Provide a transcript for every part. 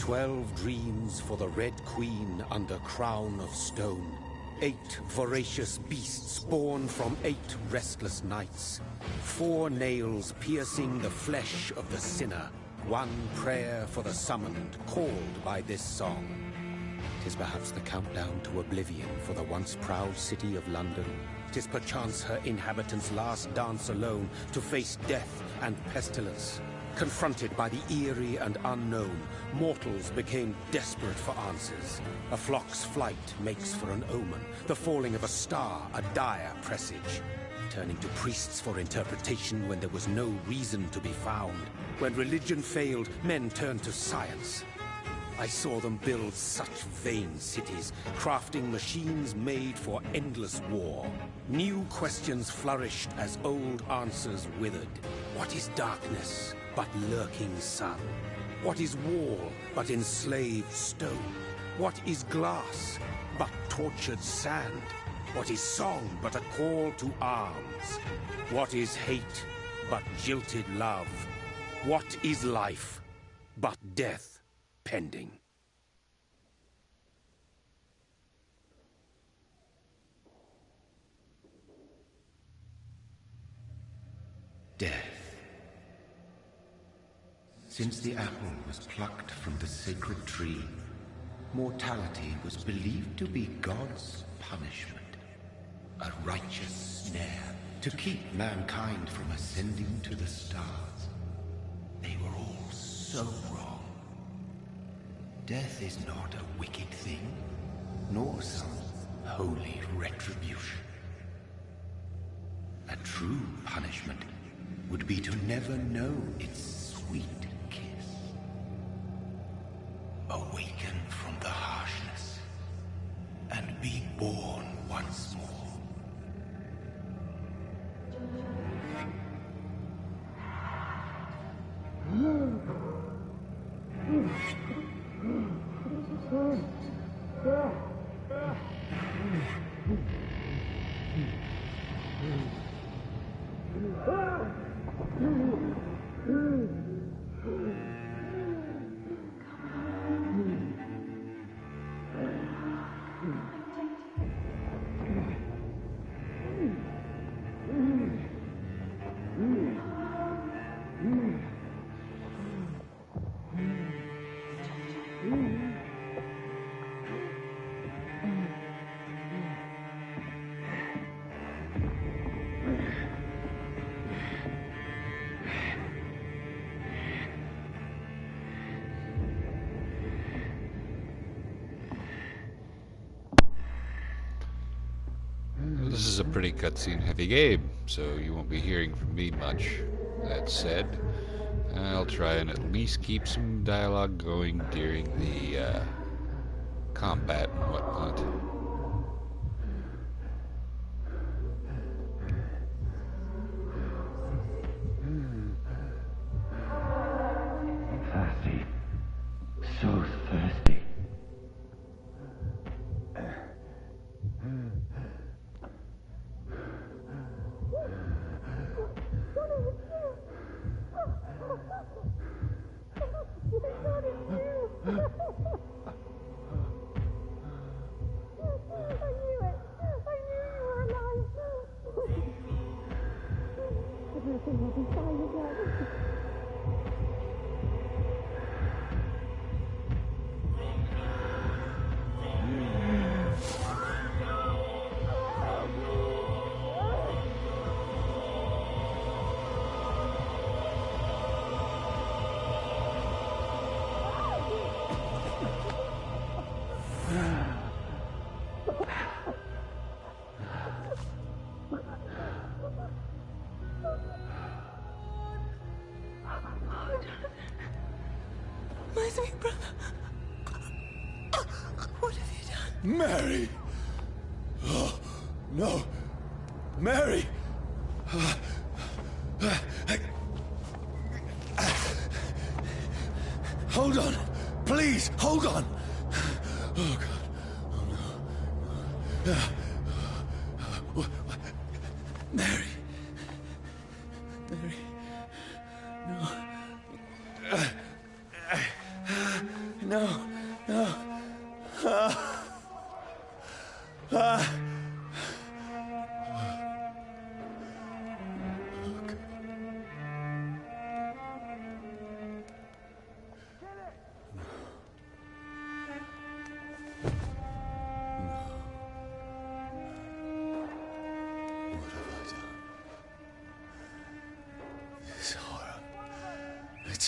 12 dreams for the Red Queen under crown of stone. 8 voracious beasts born from 8 restless nights. 4 nails piercing the flesh of the sinner. 1 prayer for the summoned, called by this song. 'Tis perhaps the countdown to oblivion for the once proud city of London. 'Tis perchance her inhabitants' last dance alone to face death and pestilence. Confronted by the eerie and unknown, mortals became desperate for answers. A flock's flight makes for an omen, the falling of a star a dire presage. Turning to priests for interpretation when there was no reason to be found. When religion failed, men turned to science. I saw them build such vain cities, crafting machines made for endless war. New questions flourished as old answers withered. What is darkness but lurking sun? What is wall but enslaved stone? What is glass but tortured sand? What is song but a call to arms? What is hate but jilted love? What is life but death pending? Death. Since the apple was plucked from the sacred tree, mortality was believed to be God's punishment. A righteous snare to keep mankind from ascending to the stars. They were all so wrong. Death is not a wicked thing, nor some holy retribution. A true punishment would be to never know its sweet kiss. Awaken from the harshness and be born once more. This is a pretty cutscene heavy game, so you won't be hearing from me much. That said, I'll try and at least keep some dialogue going during the combat and whatnot. Thirsty. So thirsty. My sweet brother. What have you done? Mary! Oh, no. Mary! Hold on. Please, hold on. Oh, God. Oh, no. Mary. Mary. No. No.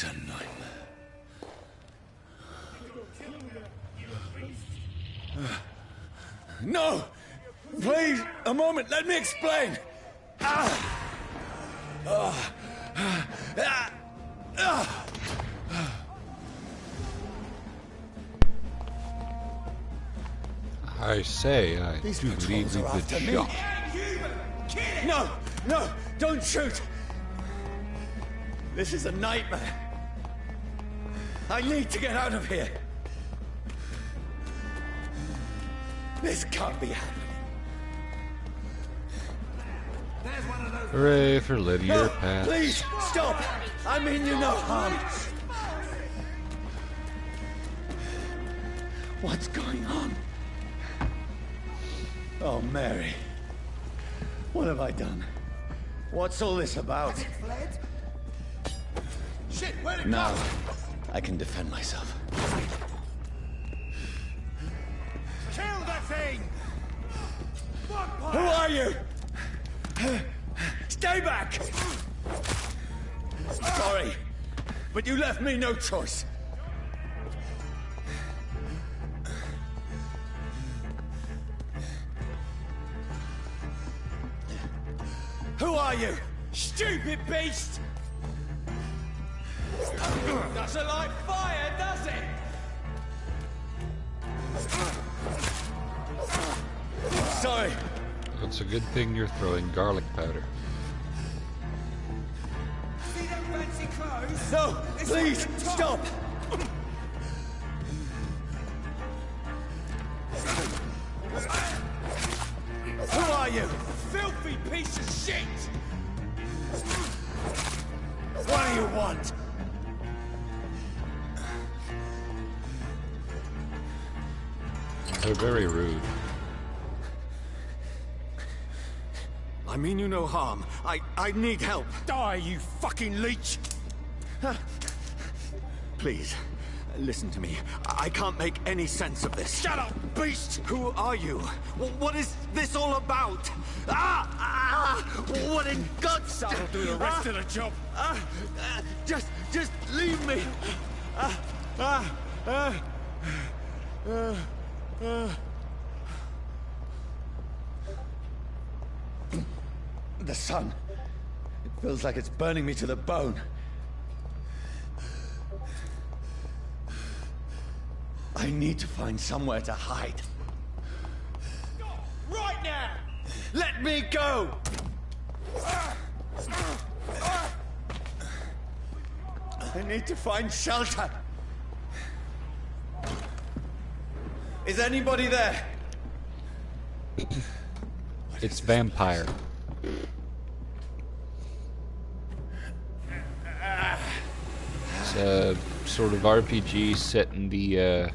It's a nightmare. No! Please, a moment, let me explain! I say, I These do believe patrols are we've after been me. shot. No! No! Don't shoot! This is a nightmare. I need to get out of here. This can't be happening. Hooray for linear No, paths. please, stop! I mean you no harm. What's going on? Oh, Mary. What have I done? What's all this about? Shit, where'd it Now, go? I can defend myself. Kill that thing! Who are you? Stay back! Sorry, but you left me no choice. Who are you? Stupid beast! Doesn't like fire, does it? Sorry. It's a good thing you're throwing garlic powder. See them fancy clothes? No, please, stop! Who are you? Filthy piece of shit! What do you want? They're very rude. I mean you no harm. I need help. Die, you fucking leech! Please, listen to me. I can't make any sense of this. Shut up, beast! Who are you? What is this all about? What in God's name? That'll do the rest of the job. Just leave me. The sun. It feels like it's burning me to the bone. I need to find somewhere to hide. Right now! Let me go! I need to find shelter. Is anybody there? It's Vampyr. It's a sort of RPG set in the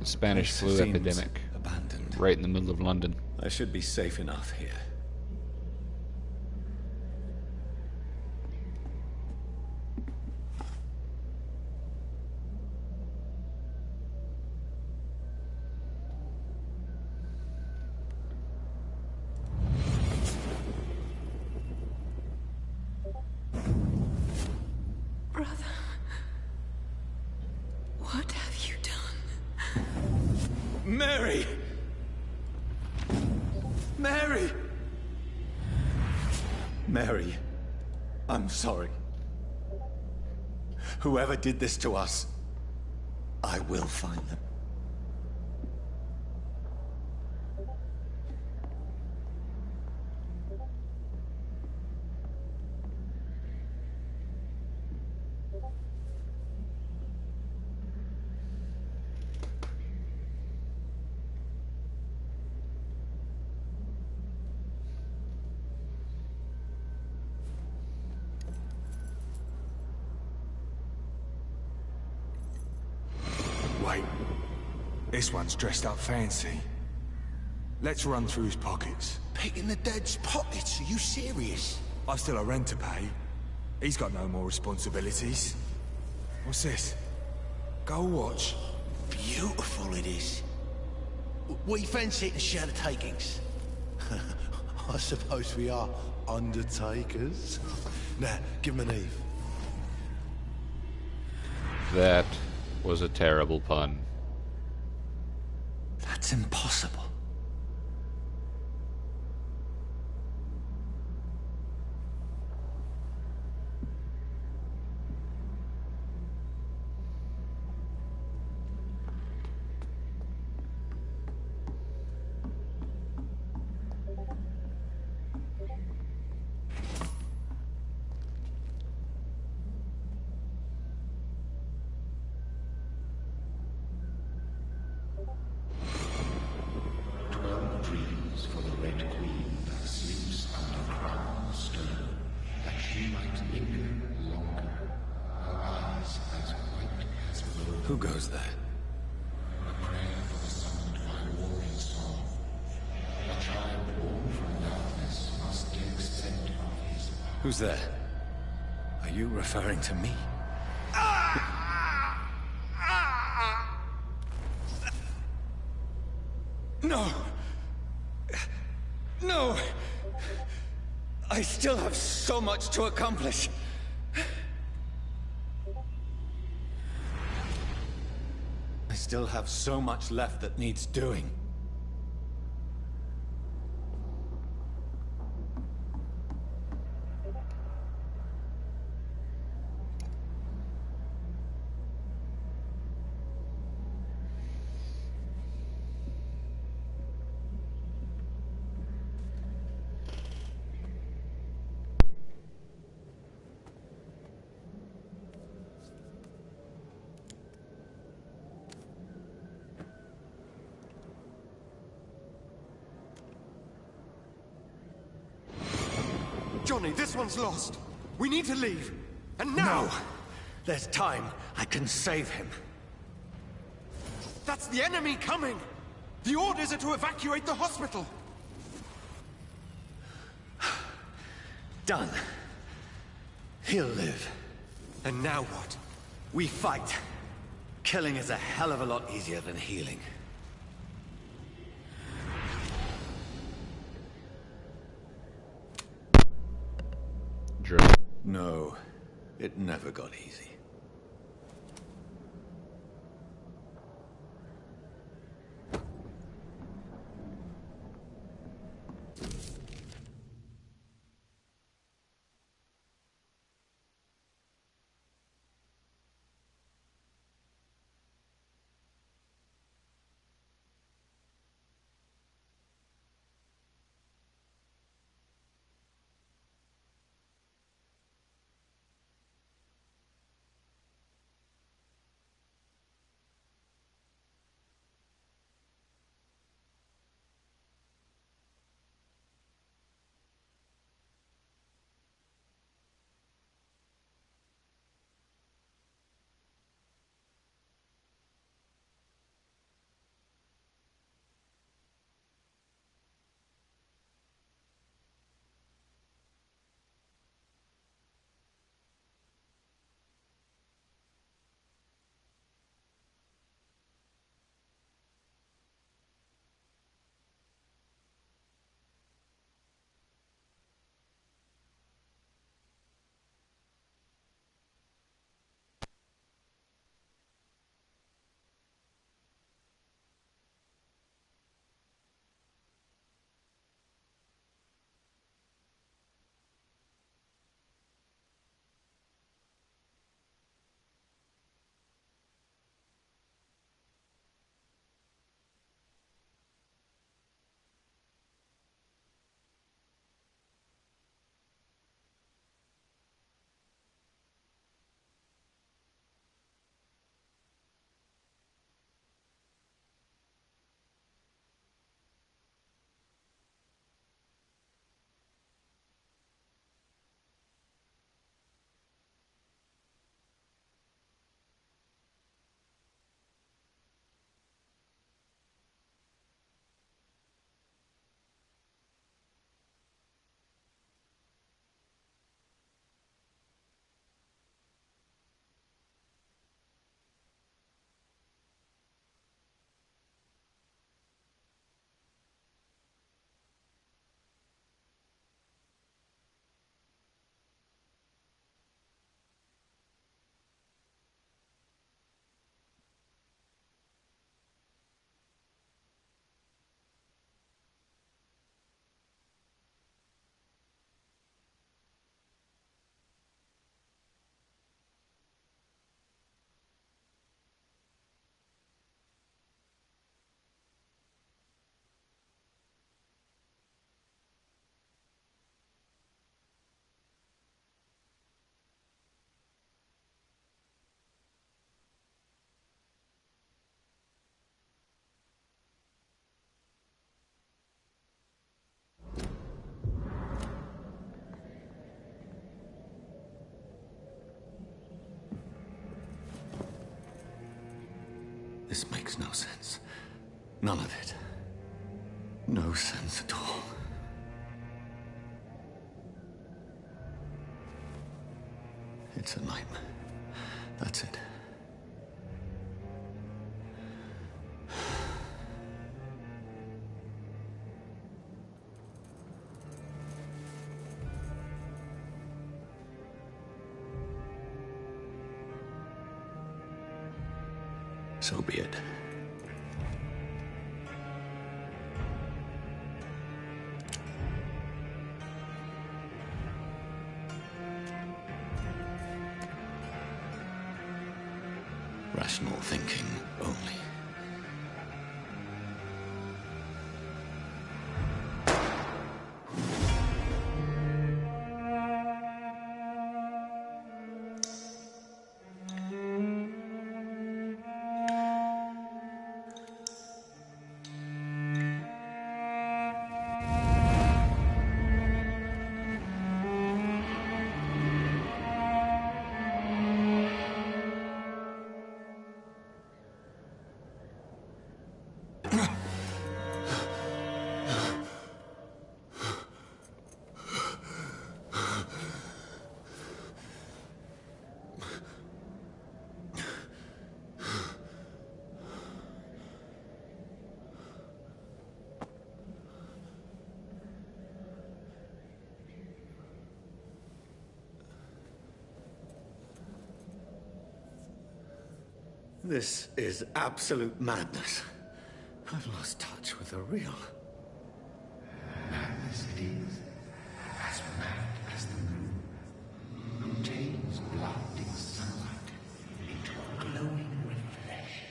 Spanish flu Seems epidemic, abandoned. right in the middle of London. I should be safe enough here. Brother, what have you done? Mary! Mary! Mary, I'm sorry. Whoever did this to us, I will find them. Wait. This one's dressed up fancy. Let's run through his pockets. Picking the dead's pockets? Are you serious? I've still a rent to pay. He's got no more responsibilities. What's this? Gold watch. Beautiful it is. We fancy it to share the takings. I suppose we are undertakers. Now, give him an Eve. That was a terrible pun. That's impossible. Who goes there? A prayer for the summoned by warrior song. A child born from darkness must give scent of his power. Who's there? Are you referring to me? No! No! I still have so much to accomplish. I still have so much left that needs doing. Johnny, this one's lost. We need to leave. And now! No! There's time. I can save him. That's the enemy coming! The orders are to evacuate the hospital! Done. He'll live. And now what? We fight. Killing is a hell of a lot easier than healing. No, it never got easy. makes no sense. None of it. No sense at all. It's a nightmare. That's it. So be it. Rational thinking only. This is absolute madness. I've lost touch with the real. Madness it is, as mad as the moon, contains blinding sunlight into a glowing reflection.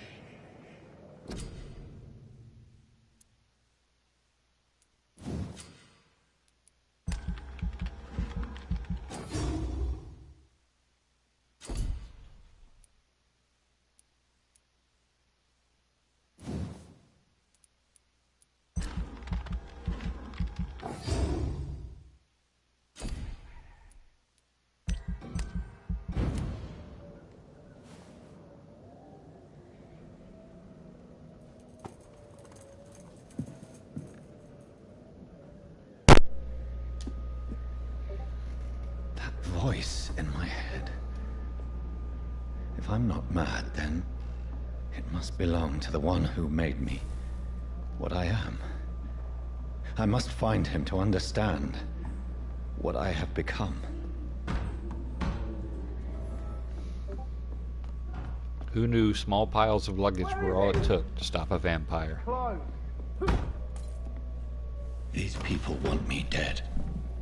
Voice in my head. If I'm not mad, then it must belong to the one who made me what I am. I must find him to understand what I have become. Who knew small piles of luggage were all it took to stop a vampire? These people want me dead.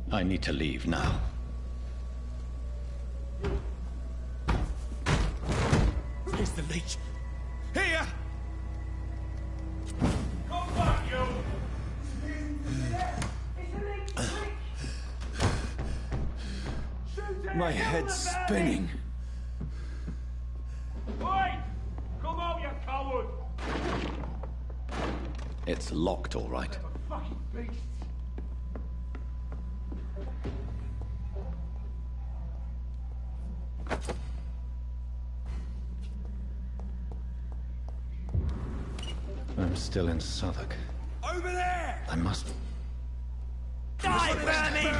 I need to leave now. Here's the leech. Here! Come back, you! My head's spinning. Oi! Come out, you coward! It's locked, all right. Fucking beast! I'm still in Southwark. Over there! I must... Die, vermin!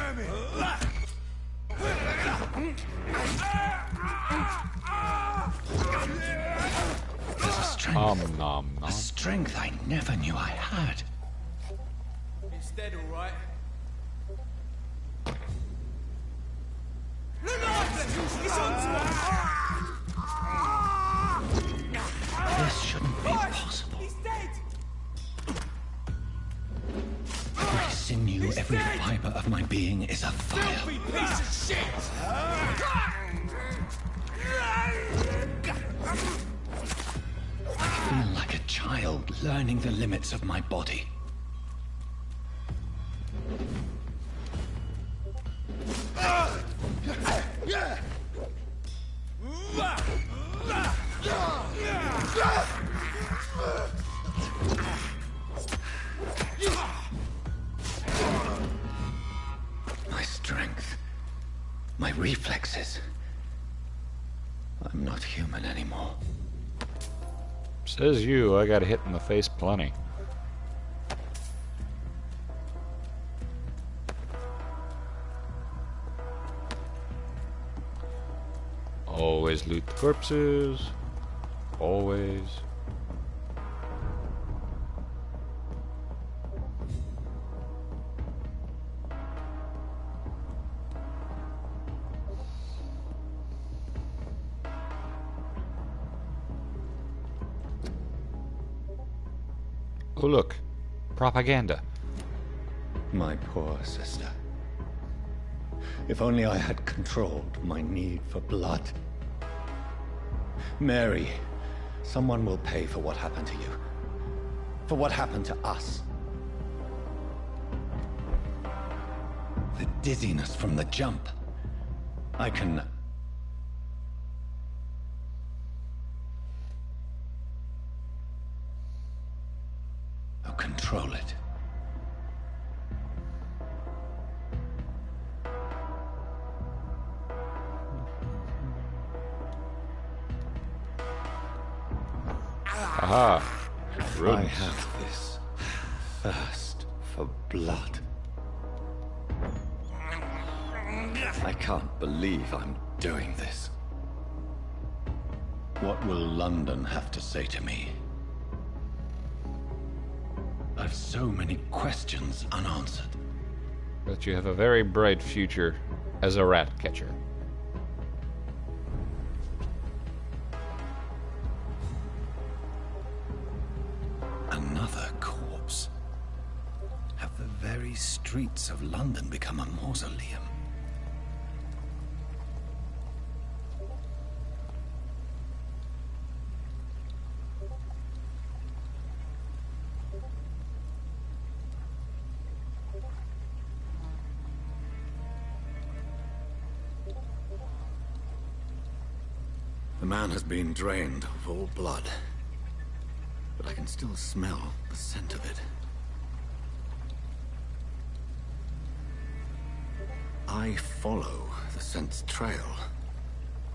There's a strength. A strength I never knew I had. It's dead, all right. Look after! He's onto us! This shouldn't be possible. He's dead! Every sinew, every fiber of my being is afire. Filthy piece of shit! I feel like a child learning the limits of my body. My strength, my reflexes. I'm not human anymore. Says you, I got hit in the face plenty. Always loot the corpses. Always. Oh look, propaganda. My poor sister. If only I had controlled my need for blood. Mary, someone will pay for what happened to you. For what happened to us. The dizziness from the jump. I can... I'll control it. Aha. I Rodents. have this thirst for blood. I can't believe I'm doing this. What will London have to say to me? I've so many questions unanswered. But you have a very bright future as a rat catcher. Another corpse. Have the very streets of London become a mausoleum? The man has been drained of all blood. But I can still smell the scent of it. I follow the scent's trail.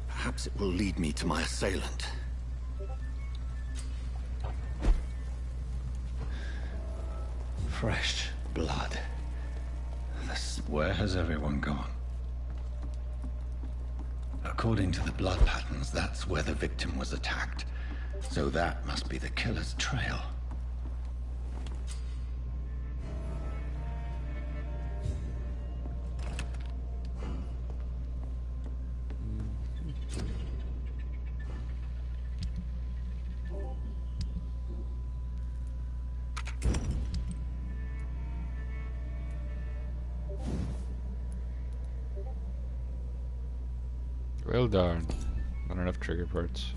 Perhaps it will lead me to my assailant. Fresh blood. Where has everyone gone? According to the blood patterns, that's where the victim was attacked. So that must be the killer's trail. Well darn. Not enough trigger parts.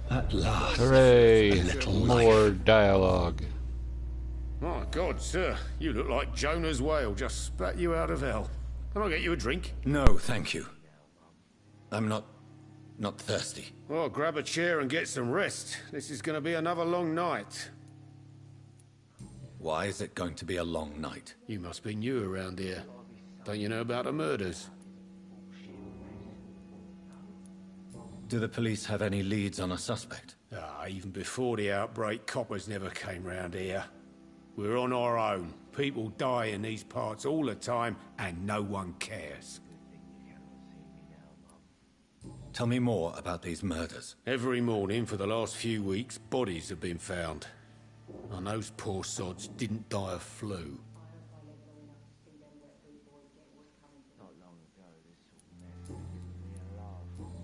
At last. Hooray! A little More life. dialogue. My God, sir, you look like Jonah's whale just spat you out of hell. Can I get you a drink? No, thank you. I'm not thirsty. Well, grab a chair and get some rest. This is going to be another long night. Why is it going to be a long night? You must be new around here. Don't you know about the murders? Do the police have any leads on a suspect? Even before the outbreak, coppers never came round here. We're on our own. People die in these parts all the time, and no one cares. Tell me more about these murders. Every morning for the last few weeks, bodies have been found. And those poor sods didn't die of flu.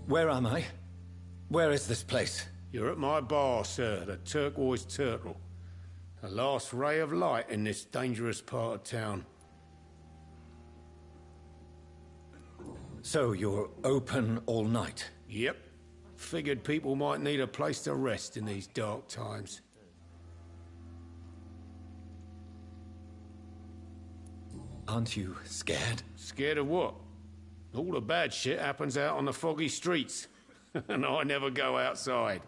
Where am I? Where is this place? You're at my bar, sir, the Turquoise Turtle. The last ray of light in this dangerous part of town. So you're open all night? Yep. Figured people might need a place to rest in these dark times. Aren't you scared? Scared of what? All the bad shit happens out on the foggy streets. And I never go outside.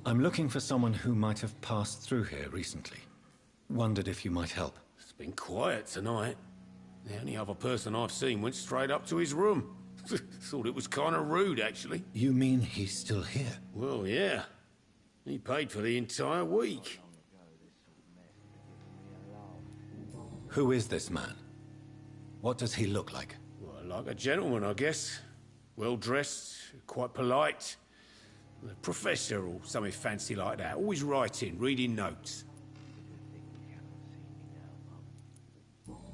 I'm looking for someone who might have passed through here recently. Wondered if you might help. It's been quiet tonight. The only other person I've seen went straight up to his room. Thought it was kind of rude, actually. You mean he's still here? Well, yeah. He paid for the entire week. Who is this man? What does he look like? Well, like a gentleman, I guess. Well-dressed, quite polite. A professor or something fancy like that. Always writing, reading notes.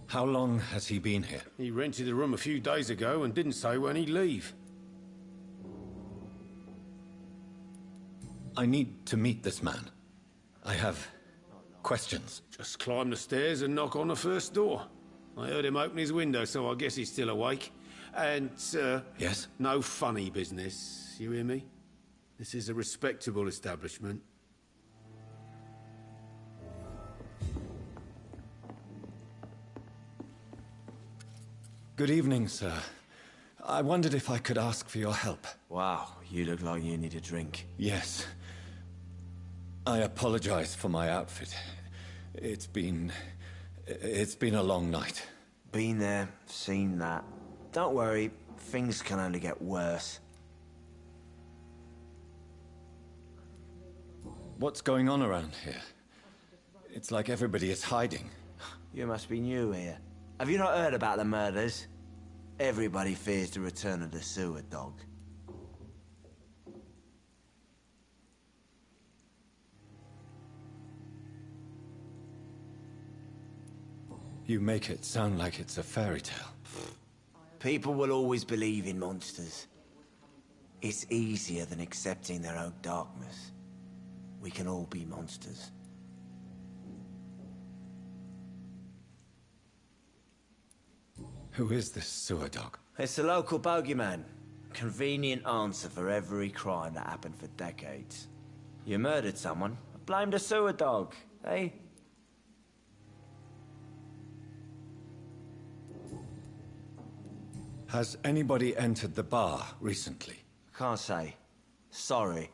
How long has he been here? He rented the room a few days ago and didn't say when he'd leave. I need to meet this man. I have questions. Just climb the stairs and knock on the first door. I heard him open his window, so I guess he's still awake. And, Yes? no funny business, you hear me? This is a respectable establishment. Good evening, sir. I wondered if I could ask for your help. Wow, you look like you need a drink. Yes. I apologize for my outfit. It's been a long night. Been there, seen that. Don't worry, things can only get worse. What's going on around here? It's like everybody is hiding. You must be new here. Have you not heard about the murders? Everybody fears the return of the sewer dog. You make it sound like it's a fairy tale. People will always believe in monsters. It's easier than accepting their own darkness. We can all be monsters. Who is this sewer dog? It's the local bogeyman. Convenient answer for every crime that happened for decades. You murdered someone, blame the sewer dog, eh? Has anybody entered the bar recently? Can't say. Sorry.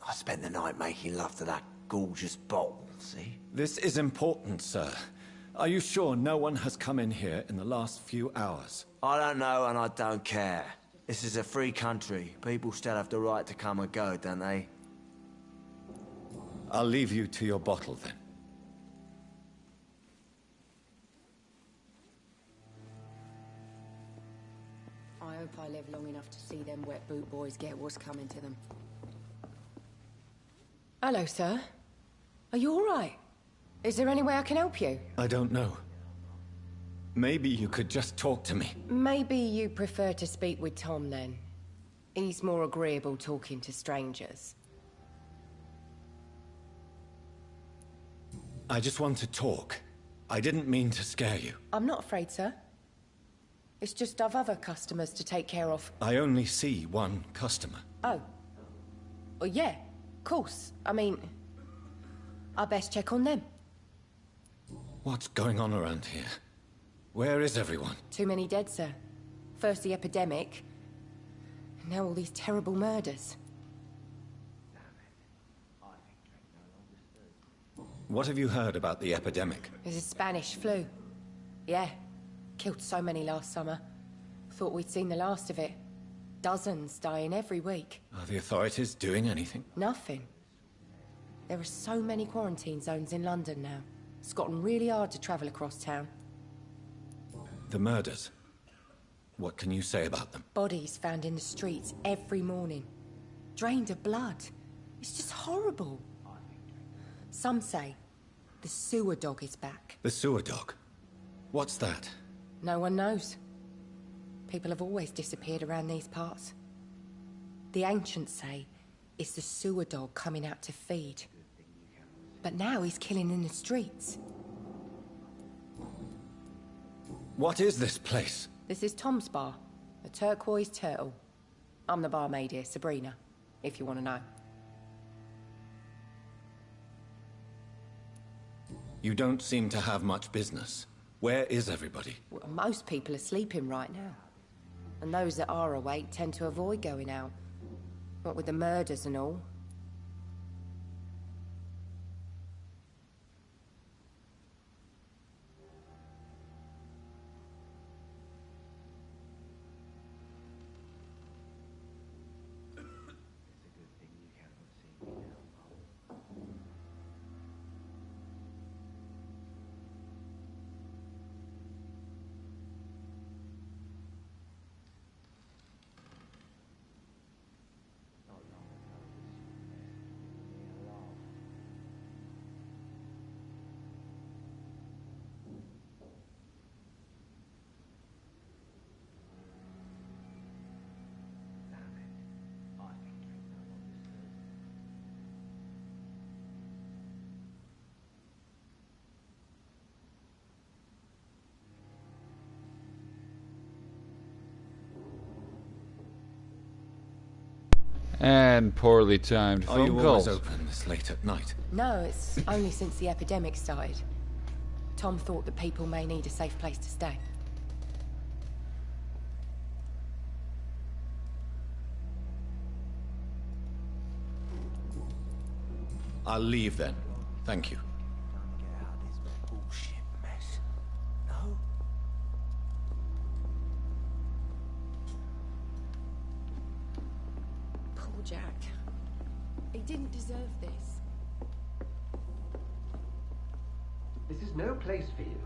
I spent the night making love to that gorgeous bottle, see? This is important, sir. Are you sure no one has come in here in the last few hours? I don't know and I don't care. This is a free country. People still have the right to come and go, don't they? I'll leave you to your bottle then. I hope I live long enough to see them wet boot boys get what's coming to them. Hello, sir. Are you all right? Is there any way I can help you? I don't know. Maybe you could just talk to me. Maybe you prefer to speak with Tom, then. He's more agreeable talking to strangers. I just want to talk. I didn't mean to scare you. I'm not afraid, sir. It's just I've other customers to take care of. I only see one customer. Oh. Well, yeah, of course. I mean, I best check on them. What's going on around here? Where is everyone? Too many dead, sir. First the epidemic, and now all these terrible murders. What have you heard about the epidemic? There's a Spanish flu. Yeah. Killed so many last summer. Thought we'd seen the last of it. Dozens dying every week. Are the authorities doing anything? Nothing. There are so many quarantine zones in London now. It's gotten really hard to travel across town. The murders. What can you say about them? Bodies found in the streets every morning. Drained of blood. It's just horrible. Some say the sewer dog is back. The sewer dog? What's that? No one knows. People have always disappeared around these parts. The ancients say it's the sewer dog coming out to feed. But now he's killing in the streets. What is this place? This is Tom's bar, the Turquoise Turtle. I'm the barmaid here, Sabrina, if you want to know. You don't seem to have much business. Where is everybody? Well, most people are sleeping right now. And those that are awake tend to avoid going out. What with the murders and all. And poorly timed Are phone you always calls. open this late at night? No, it's only since the epidemic started. Tom thought that people may need a safe place to stay. I'll leave then. Thank you. Get out of this bullshit mess. No? Poor Jack. He didn't deserve this. This is no place for you.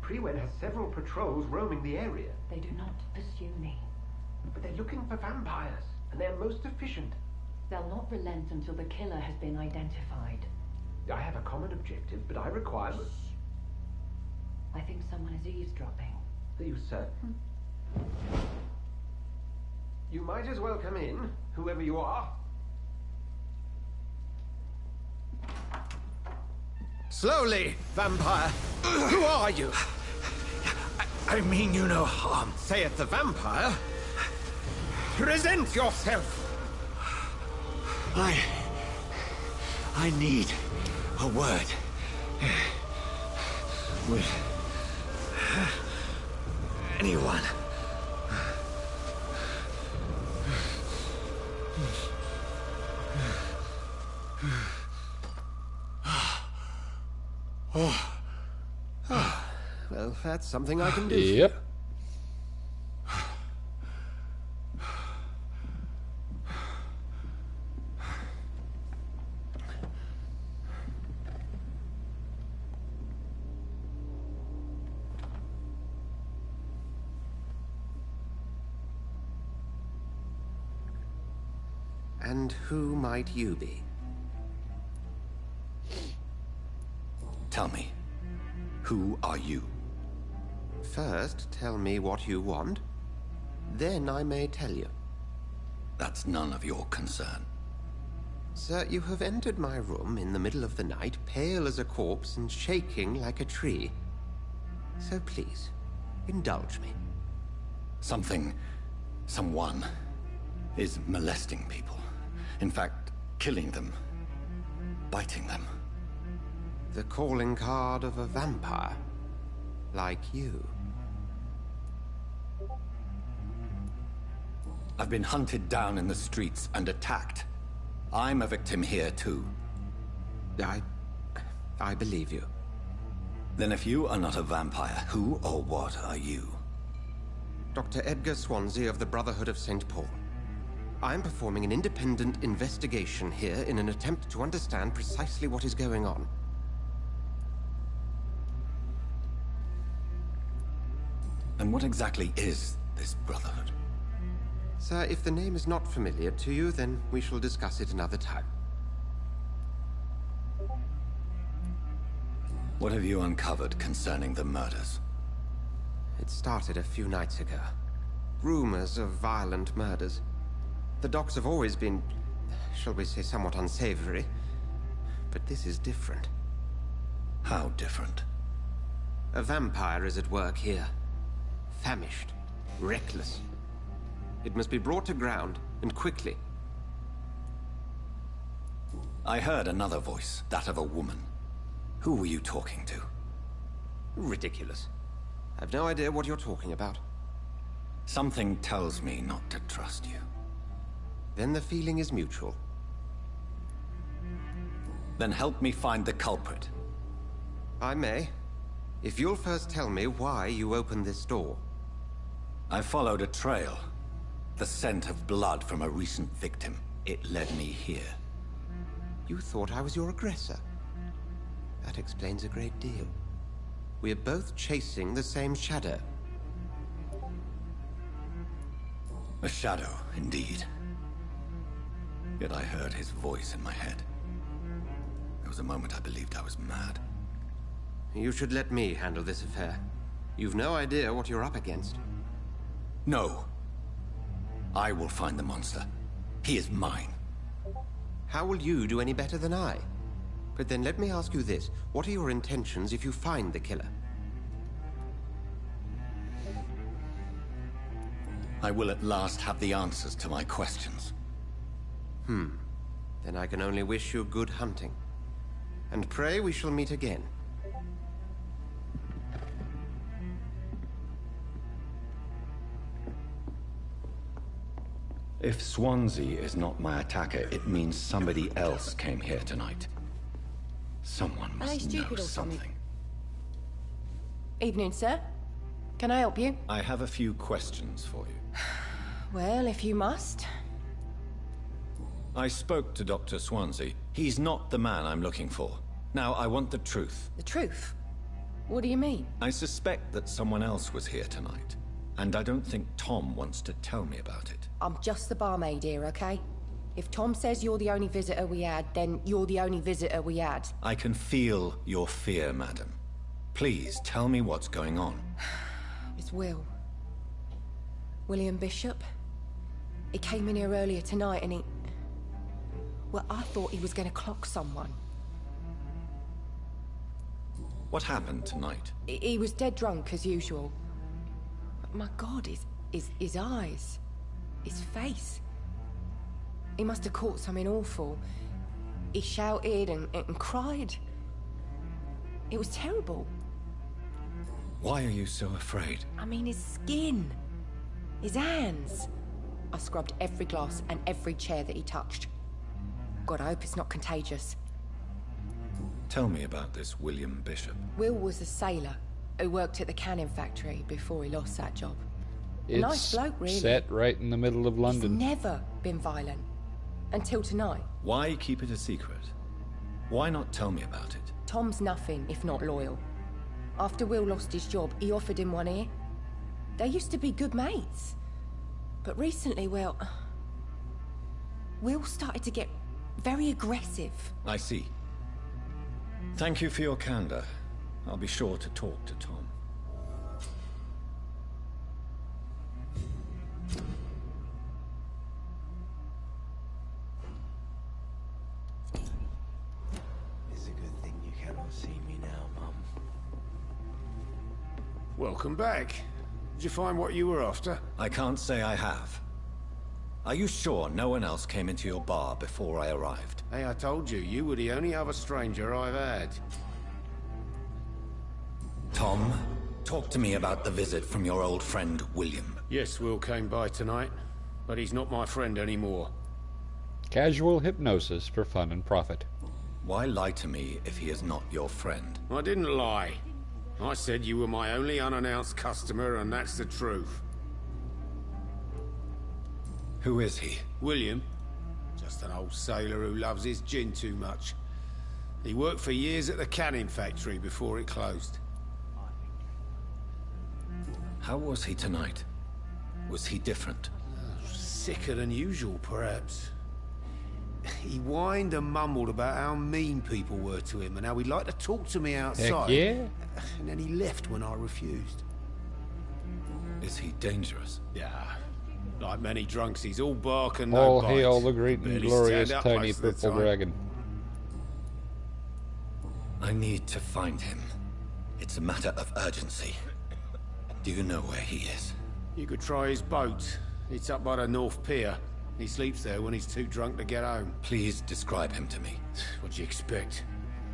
Prewen has several patrols roaming the area. They do not pursue me. But they're looking for vampires, and they're most efficient. They'll not relent until the killer has been identified. I have a common objective, but I require... I think someone is eavesdropping. Are you certain? You might as well come in, whoever you are. Slowly, vampire! Who are you? I mean you no harm. Saith the vampire. Present yourself! I need a word with anyone. Well, that's something I can do. Yep. And who might you be? Tell me, who are you? First, tell me what you want. Then I may tell you. That's none of your concern. Sir, you have entered my room in the middle of the night, pale as a corpse and shaking like a tree. So please, indulge me. Someone is molesting people. In fact, killing them. Biting them. The calling card of a vampire. Like you. I've been hunted down in the streets and attacked. I'm a victim here too. I believe you. Then if you are not a vampire, who or what are you? Dr. Edgar Swansea of the Brotherhood of St. Paul. I'm performing an independent investigation here in an attempt to understand precisely what is going on. And what exactly is this Brotherhood? Sir, if the name is not familiar to you, then we shall discuss it another time. What have you uncovered concerning the murders? It started a few nights ago. Rumors of violent murders. The docks have always been, shall we say, somewhat unsavory. But this is different. How different? A vampire is at work here. Famished. Reckless. It must be brought to ground, and quickly. I heard another voice, that of a woman. Who were you talking to? Ridiculous. I've no idea what you're talking about. Something tells me not to trust you. Then the feeling is mutual. Then help me find the culprit. I may. If you'll first tell me why you opened this door. I followed a trail. The scent of blood from a recent victim. It led me here. You thought I was your aggressor. That explains a great deal. We're both chasing the same shadow. A shadow, indeed. Yet I heard his voice in my head. There was a moment I believed I was mad. You should let me handle this affair. You've no idea what you're up against. No. I will find the monster. He is mine. How will you do any better than I? But then let me ask you this. What are your intentions if you find the killer? I will at last have the answers to my questions. Then I can only wish you good hunting. And pray we shall meet again. If Swansea is not my attacker, it means somebody else came here tonight. Someone must know something. Evening, sir. Can I help you? I have a few questions for you. Well, if you must. I spoke to Dr. Swansea. He's not the man I'm looking for. Now, I want the truth. The truth? What do you mean? I suspect that someone else was here tonight. And I don't think Tom wants to tell me about it. I'm just the barmaid here, okay? If Tom says you're the only visitor we had, then you're the only visitor we had. I can feel your fear, madam. Please, tell me what's going on. It's Will. William Bishop. He came in here earlier tonight and he... Well, I thought he was going to clock someone. What happened tonight? He was dead drunk, as usual. But my God, his eyes. His face. He must have caught something awful. He shouted and cried. It was terrible. Why are you so afraid? I mean, his skin. His hands. I scrubbed every glass and every chair that he touched. God, I hope it's not contagious. Tell me about this William Bishop. Will was a sailor who worked at the canning factory before he lost that job. It's nice bloke, really. Set right in the middle of London. He's never been violent. Until tonight. Why keep it a secret? Why not tell me about it? Tom's nothing if not loyal. After Will lost his job, he offered him one ear. They used to be good mates. But recently, well... Will started to get very aggressive. I see. Thank you for your candor. I'll be sure to talk to Tom. It's a good thing you cannot see me now, Mum. Welcome back. Did you find what you were after? I can't say I have. Are you sure no one else came into your bar before I arrived? Hey, I told you, you were the only other stranger I've had. Tom, talk to me about the visit from your old friend, William. Yes, Will came by tonight, but he's not my friend anymore. Casual hypnosis for fun and profit. Why lie to me if he is not your friend? I didn't lie. I said you were my only unannounced customer, and that's the truth. Who is he? William. Just an old sailor who loves his gin too much. He worked for years at the canning factory before it closed. How was he tonight? Was he different? Sicker than usual, perhaps. He whined and mumbled about how mean people were to him and how he'd like to talk to me outside. Heck yeah. And then he left when I refused. Is he dangerous? Yeah. Like many drunks, he's all bark and no All bite. hail the great and Barely glorious stand up tiny most of the purple time. dragon. I need to find him. It's a matter of urgency. Do you know where he is? You could try his boat. It's up by the North Pier. He sleeps there when he's too drunk to get home. Please describe him to me. What do you expect?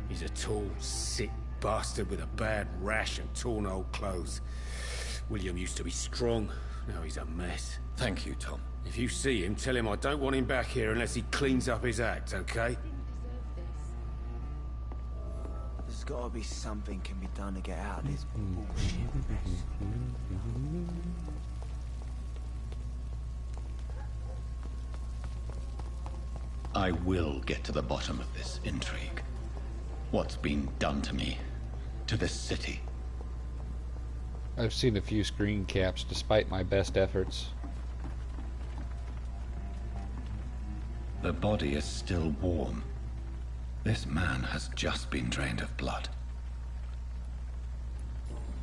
He's a tall, sick, bastard with a bad rash and torn old clothes. William used to be strong. Now he's a mess. Thank you, Tom. If you see him, tell him I don't want him back here unless he cleans up his act, okay? There's gotta be something can be done to get out of this bullshit mess. I will get to the bottom of this intrigue. What's been done to me, to this city? I've seen a few screen caps despite my best efforts. The body is still warm. This man has just been drained of blood.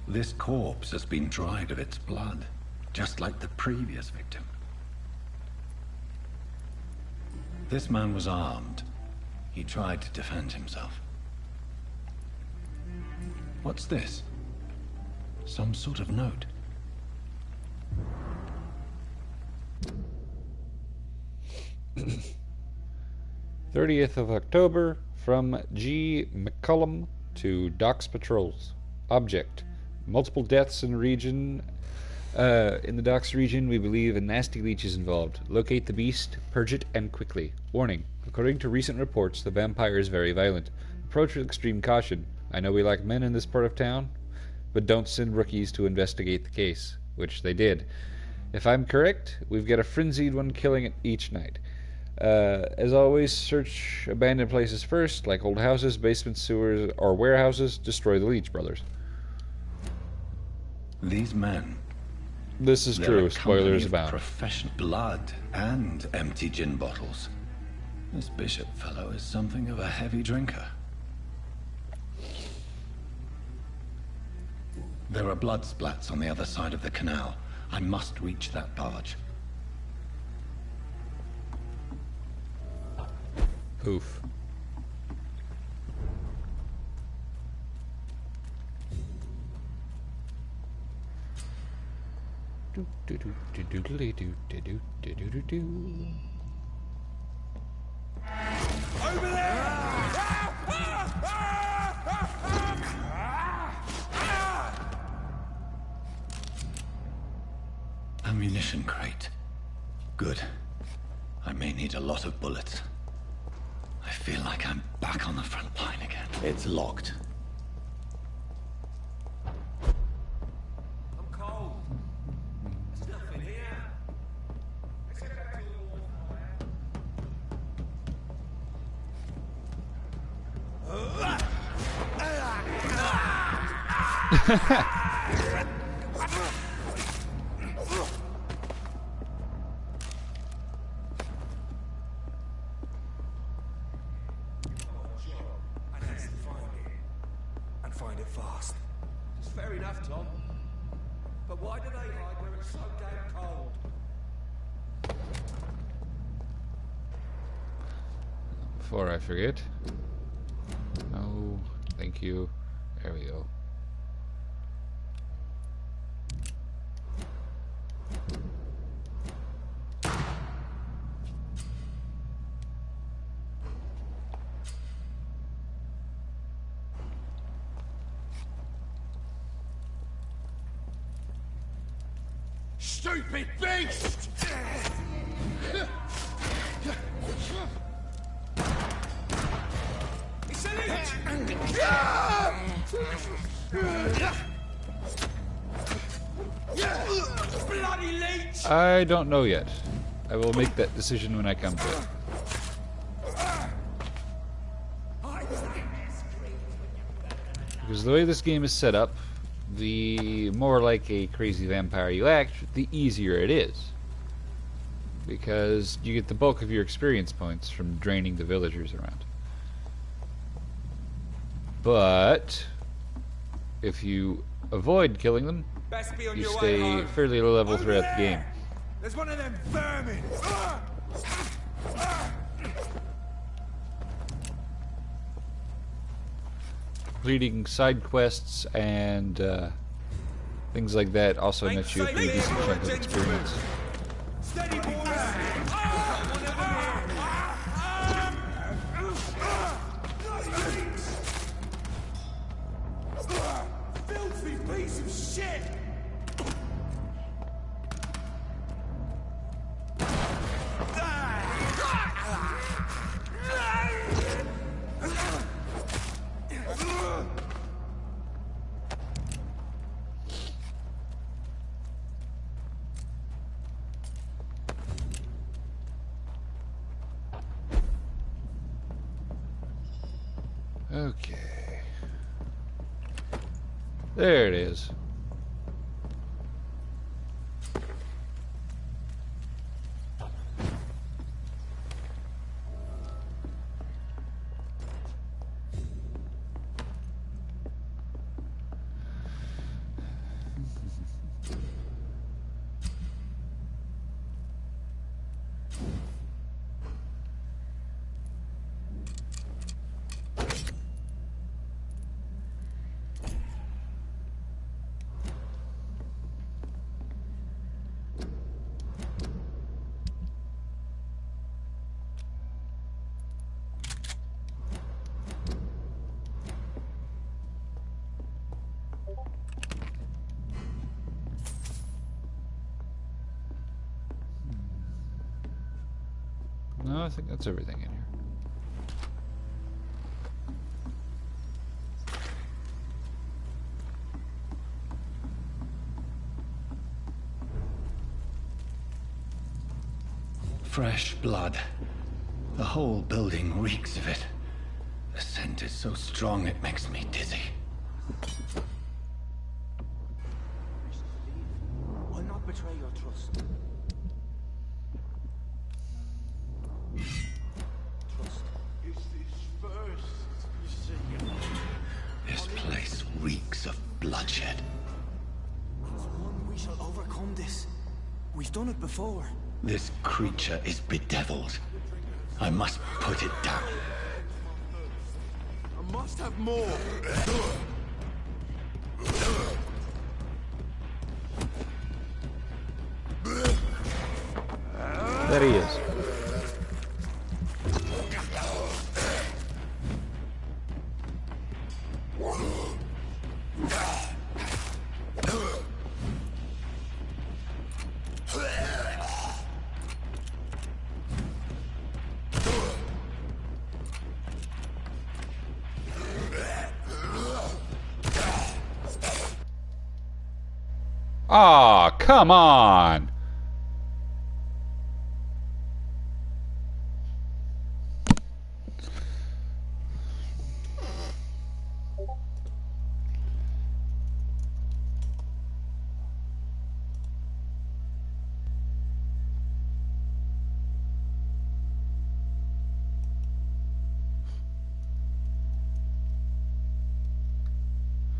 This corpse has been dried of its blood, just like the previous victim. This man was armed. He tried to defend himself. What's this? Some sort of note. "30th of October, from G. McCullum to Docks Patrols. Object: multiple deaths in the region. In the Docks region, we believe a nasty leech is involved. Locate the beast, purge it, and quickly. Warning: according to recent reports, the vampire is very violent. Approach with extreme caution. I know we lack men in this part of town, but don't send rookies to investigate the case," which they did. "If I'm correct, we've got a frenzied one killing it each night. As always, search abandoned places first, like old houses, basements, sewers, or warehouses. Destroy the Leech Brothers." These men... This is true. Spoilers abound. Professional blood and empty gin bottles. This Bishop fellow is something of a heavy drinker. There are blood splats on the other side of the canal. I must reach that barge. Poof. Over there! Ammunition crate. Good. I may need a lot of bullets. I feel like I'm back on the front line again. It's locked. I'm cold. There's nothing here. Let's get back to the Find it fast. It's fair enough, Tom. But why do they hide where it's so damn cold? Before I forget. No, thank you. There we go. Stupid beast! It's a leech! Bloody leech! I don't know yet. I will make that decision when I come to it. Because the way this game is set up, the more like a crazy vampire you act, the easier it is. Because you get the bulk of your experience points from draining the villagers around. But if you avoid killing them, you stay fairly low level throughout the game. There's one of them vermin! Completing side quests and things like that also nets you a pretty decent chunk of experience. Steady, boys! Okay. There it is. No, I think that's everything in here. Fresh blood. The whole building reeks of it. The scent is so strong it makes me dizzy. I'll not betray your trust. Trust is this first, you see. This place reeks of bloodshed. As one, we shall overcome this. We've done it before. This creature is bedeviled. I must put it down. I must have more. There he is. Aw, come on!